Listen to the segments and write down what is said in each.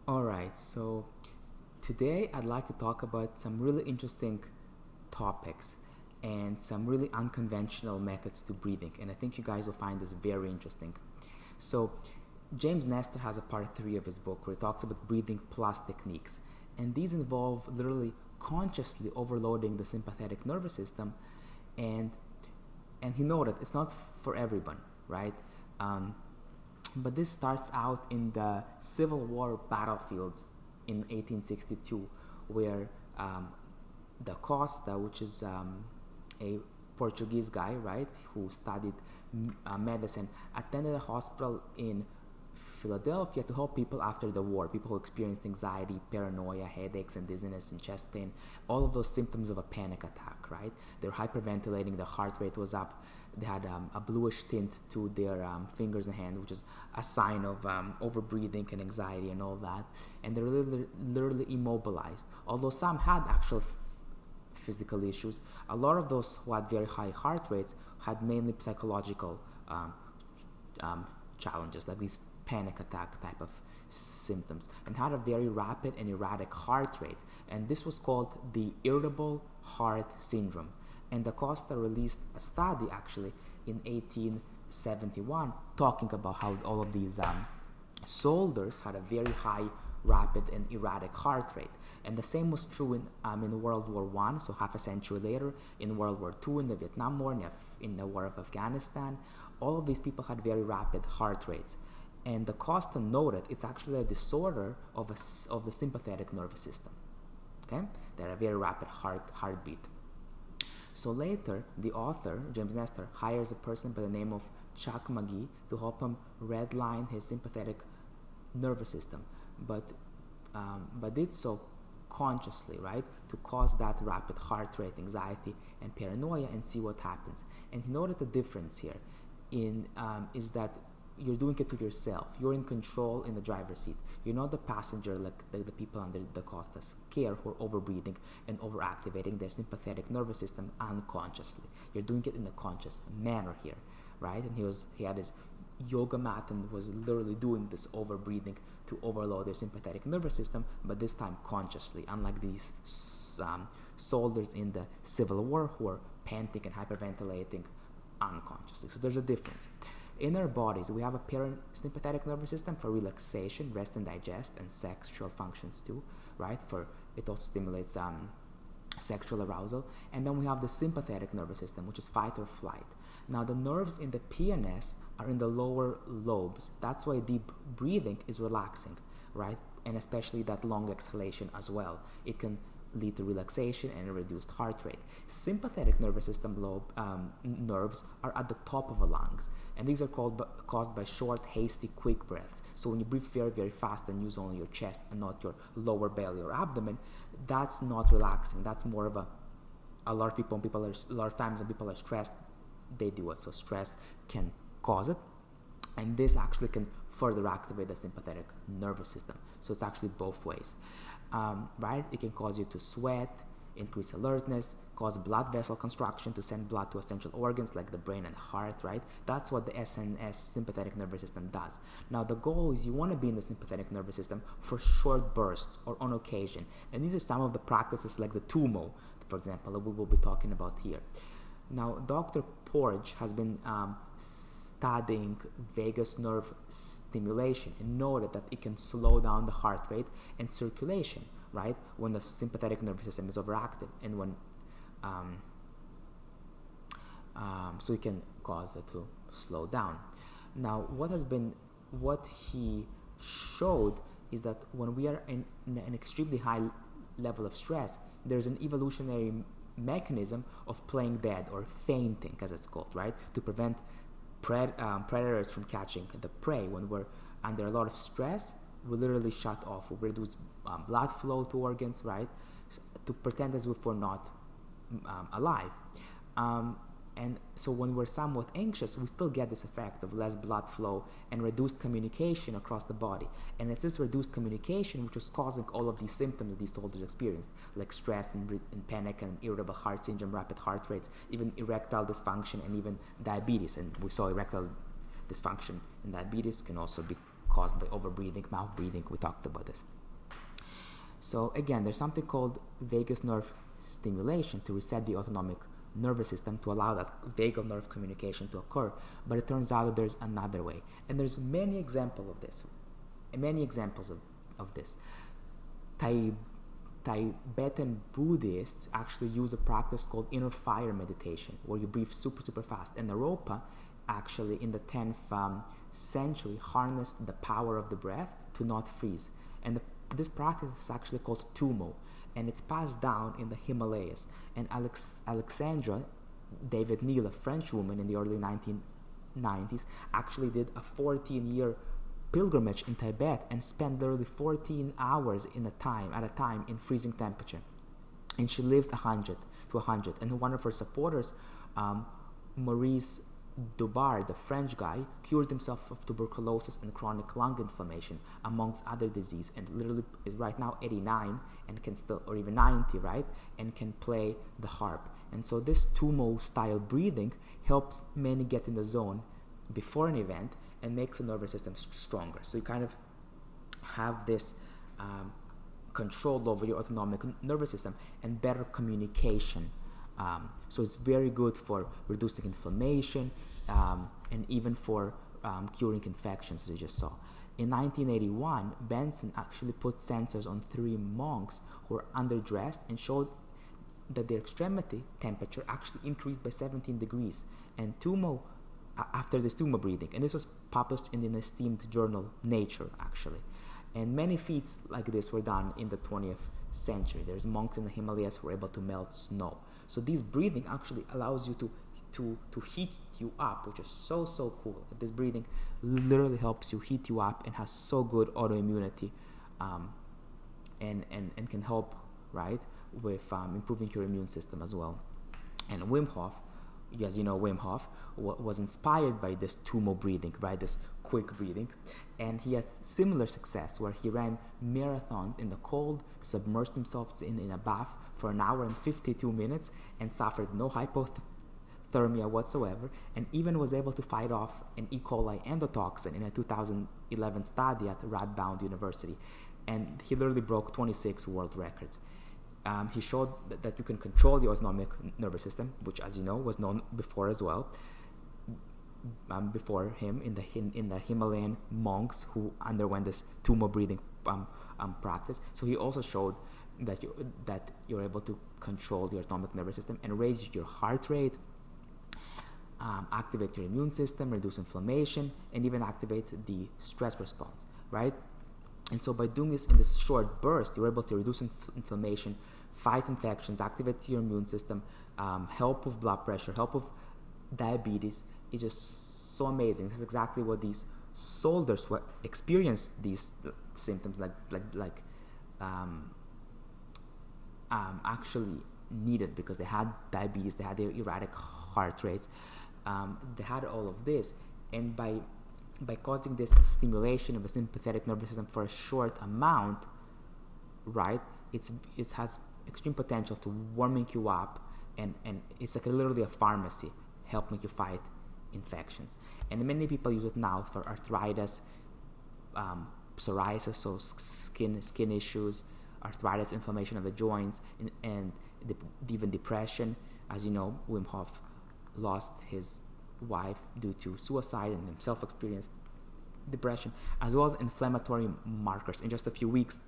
Alright, so today I'd like to talk about some really interesting topics and some really unconventional methods to breathing, and I think you guys will find this very interesting. So, James Nestor has a part 3 of his book where he talks about breathing plus techniques, and these involve literally consciously overloading the sympathetic nervous system, and he noted it's not for everyone, right? But this starts out in the Civil War battlefields in 1862, where the Costa, which is a Portuguese guy, right, who studied medicine, attended a hospital in Philadelphia to help people after the war, people who experienced anxiety, paranoia, headaches, and dizziness and chest pain, all of those symptoms of a panic attack, right? They're hyperventilating, their heart rate was up, they had a bluish tint to their fingers and hands, which is a sign of overbreathing and anxiety and all that, and they're literally immobilized. Although some had actual physical issues, a lot of those who had very high heart rates had mainly psychological challenges, like these panic attack type of symptoms, and had a very rapid and erratic heart rate, and this was called the irritable heart syndrome. And the Costa released a study actually in 1871 talking about how all of these soldiers had a very high, rapid, and erratic heart rate. And the same was true in World War I, so half a century later, in World War II, in the Vietnam War, in the War of Afghanistan. All of these people had very rapid heart rates. And the Costa noted it's actually a disorder of the sympathetic nervous system. Okay? They're a very rapid heartbeat. So later, the author, James Nestor, hires a person by the name of Chuck McGee to help him redline his sympathetic nervous system, but did so consciously, right, to cause that rapid heart rate, anxiety, and paranoia, and see what happens. And he noted the difference here is that you're doing it to yourself. You're in control in the driver's seat. You're not the passenger like the people under the Costa's care who are overbreathing and overactivating their sympathetic nervous system unconsciously. You're doing it in a conscious manner here, right? And he had his yoga mat and was literally doing this overbreathing to overload their sympathetic nervous system, but this time consciously, unlike these soldiers in the Civil War who are panting and hyperventilating unconsciously. So there's a difference. In our bodies, we have a parasympathetic nervous system for relaxation, rest and digest, and sexual functions too, right? It also stimulates sexual arousal. And then we have the sympathetic nervous system, which is fight or flight. Now, the nerves in the PNS are in the lower lobes. That's why deep breathing is relaxing, right? And especially that long exhalation as well. It can lead to relaxation and a reduced heart rate. Sympathetic nervous system nerves are at the top of the lungs, and these are caused by short, hasty, quick breaths. So when you breathe very, very fast and use only your chest and not your lower belly or abdomen, that's not relaxing. That's more of a lot of times when people are stressed, they do it. So stress can cause it, and this actually can further activate the sympathetic nervous system. So it's actually both ways, right? It can cause you to sweat, increase alertness, cause blood vessel construction to send blood to essential organs like the brain and heart, right? That's what the SNS, sympathetic nervous system, does. Now, the goal is you want to be in the sympathetic nervous system for short bursts or on occasion. And these are some of the practices like the TUMO, for example, that we will be talking about here. Now, Dr. Porge has been studying vagus nerve stimulation and noted that it can slow down the heart rate and circulation, right, when the sympathetic nervous system is overactive, and when so it can cause it to slow down. Now, what he showed is that when we are in an extremely high level of stress, there's an evolutionary mechanism of playing dead, or fainting as it's called, right, to prevent predators from catching the prey. When we're under a lot of stress, we literally shut off. We reduce blood flow to organs, right, to pretend as if we're not alive. And so when we're somewhat anxious, we still get this effect of less blood flow and reduced communication across the body. And it's this reduced communication which was causing all of these symptoms that these soldiers experienced, like stress and panic and irritable heart syndrome, rapid heart rates, even erectile dysfunction, and even diabetes. And we saw erectile dysfunction and diabetes can also be caused by overbreathing, mouth breathing. We talked about this. So again, there's something called vagus nerve stimulation to reset the autonomic nervous system to allow that vagal nerve communication to occur. But it turns out that there's another way. And there's many examples of this. Tibetan Buddhists actually use a practice called inner fire meditation, where you breathe super, super fast. And Naropa actually in the 10th century harnessed the power of the breath to not freeze. And this practice is actually called Tumo, and it's passed down in the Himalayas. And Alexandra David Neal, a French woman in the early 1990s, actually did a 14-year pilgrimage in Tibet and spent literally 14 hours at a time in freezing temperature. And she lived 100 to 100. And one of her supporters, Maurice Dubar, the French guy, cured himself of tuberculosis and chronic lung inflammation, amongst other disease, and literally is right now 89 and can still, or even 90, right, and can play the harp. And so this Tumo style breathing helps many get in the zone before an event and makes the nervous system stronger. So you kind of have this control over your autonomic nervous system and better communication. So it's very good for reducing inflammation and even for curing infections, as you just saw. In 1981, Benson actually put sensors on 3 monks who were underdressed and showed that their extremity temperature actually increased by 17 degrees. And Tumo, after this Tumo breathing, and this was published in an esteemed journal, Nature, actually. And many feats like this were done in the 20th century. There's monks in the Himalayas who were able to melt snow. So this breathing actually allows you to heat you up, which is so cool. This breathing literally helps you heat you up and has so good autoimmunity, and can help, right, with improving your immune system as well. And Wim Hof, as you know, Wim Hof was inspired by this Tumo breathing, right, this quick breathing, and he had similar success where he ran marathons in the cold, submerged himself in a bath for 1 hour and 52 minutes, and suffered no hypothermia whatsoever, and even was able to fight off an E. coli endotoxin in a 2011 study at Radboud University. And he literally broke 26 world records. He showed that you can control the autonomic nervous system, which, as you know, was known before as well. Before him, in the Himalayan monks who underwent this Tumo breathing practice. So he also showed that you're able to control your autonomic nervous system and raise your heart rate, activate your immune system, reduce inflammation, and even activate the stress response, right? And so by doing this in this short burst, you're able to reduce inflammation, fight infections, activate your immune system, help with blood pressure, help with diabetes. It's just so amazing. This is exactly what these soldiers who experienced these symptoms actually needed, because they had diabetes, they had their erratic heart rates, they had all of this, and by causing this stimulation of the sympathetic nervous system for a short amount, right, it has extreme potential to warming you up, and it's like literally a pharmacy helping you fight infections. And many people use it now for arthritis, psoriasis, so skin issues, arthritis, inflammation of the joints, and even depression. As you know, Wim Hof lost his wife due to suicide and himself experienced depression, as well as inflammatory markers. In just a few weeks,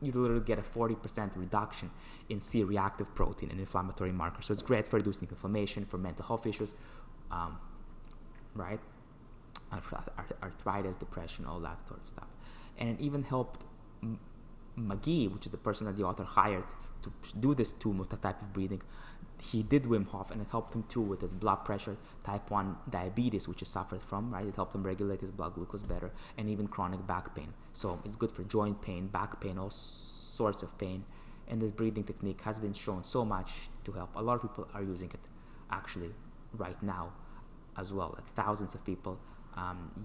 you literally get a 40% reduction in C-reactive protein and inflammatory markers. So it's great for reducing inflammation, for mental health issues, right? Arthritis, depression, all that sort of stuff. And it even helped McGee, which is the person that the author hired to do this type of breathing. He did Wim Hof, and it helped him too with his blood pressure, type 1 diabetes, which he suffered from, right? It helped him regulate his blood glucose better, and even chronic back pain. So it's good for joint pain, back pain, all sorts of pain. And this breathing technique has been shown so much to help. A lot of people are using it actually right now as well. Like thousands of people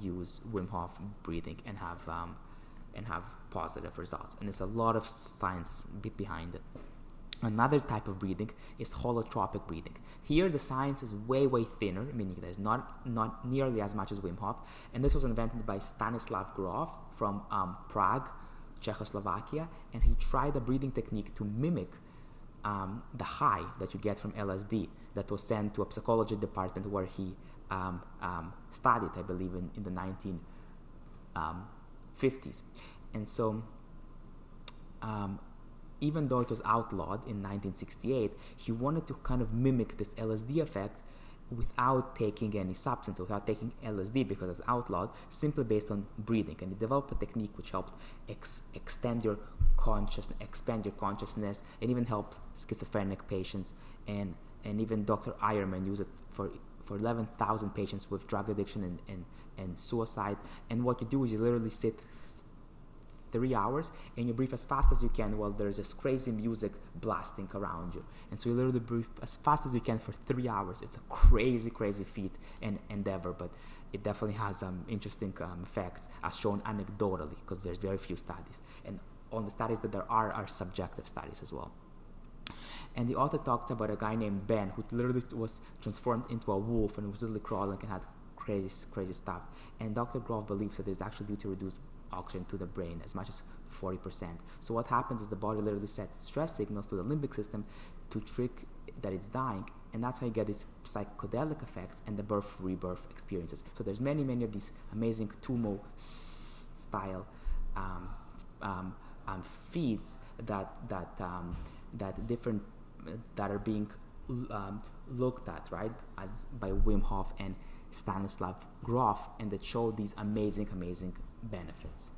use Wim Hof breathing and have positive results. And there's a lot of science behind it. Another type of breathing is holotropic breathing. Here the science is way thinner, meaning there's not nearly as much as Wim Hof, and this was invented by Stanislav Grof from Prague, Czechoslovakia, and he tried a breathing technique to mimic the high that you get from LSD that was sent to a psychology department where he studied, I believe, in the 1950s. And so even though it was outlawed in 1968, he wanted to kind of mimic this LSD effect without taking any substance, without taking LSD because it's outlawed, simply based on breathing. And he developed a technique which helped extend your consciousness, expand your consciousness, and even helped schizophrenic patients. And even Dr. Eierman used it for 11,000 patients with drug addiction and suicide. And what you do is you literally sit 3 hours and you breathe as fast as you can while there's this crazy music blasting around you. And so you literally breathe as fast as you can for 3 hours. It's a crazy feat and endeavor, but it definitely has interesting effects as shown anecdotally, because there's very few studies. And all the studies that there are subjective studies as well. And the author talks about a guy named Ben who literally was transformed into a wolf and was literally crawling and had crazy stuff. And Dr. Grof believes that it's actually due to reduce oxygen to the brain as much as 40%. So what happens is the body literally sets stress signals to the limbic system to trick that it's dying, and that's how you get these psychedelic effects and the birth-rebirth experiences. So there's many of these amazing Tumo style feeds that are being looked at, right, as by Wim Hof and Stanislav Grof, and that show these amazing benefits.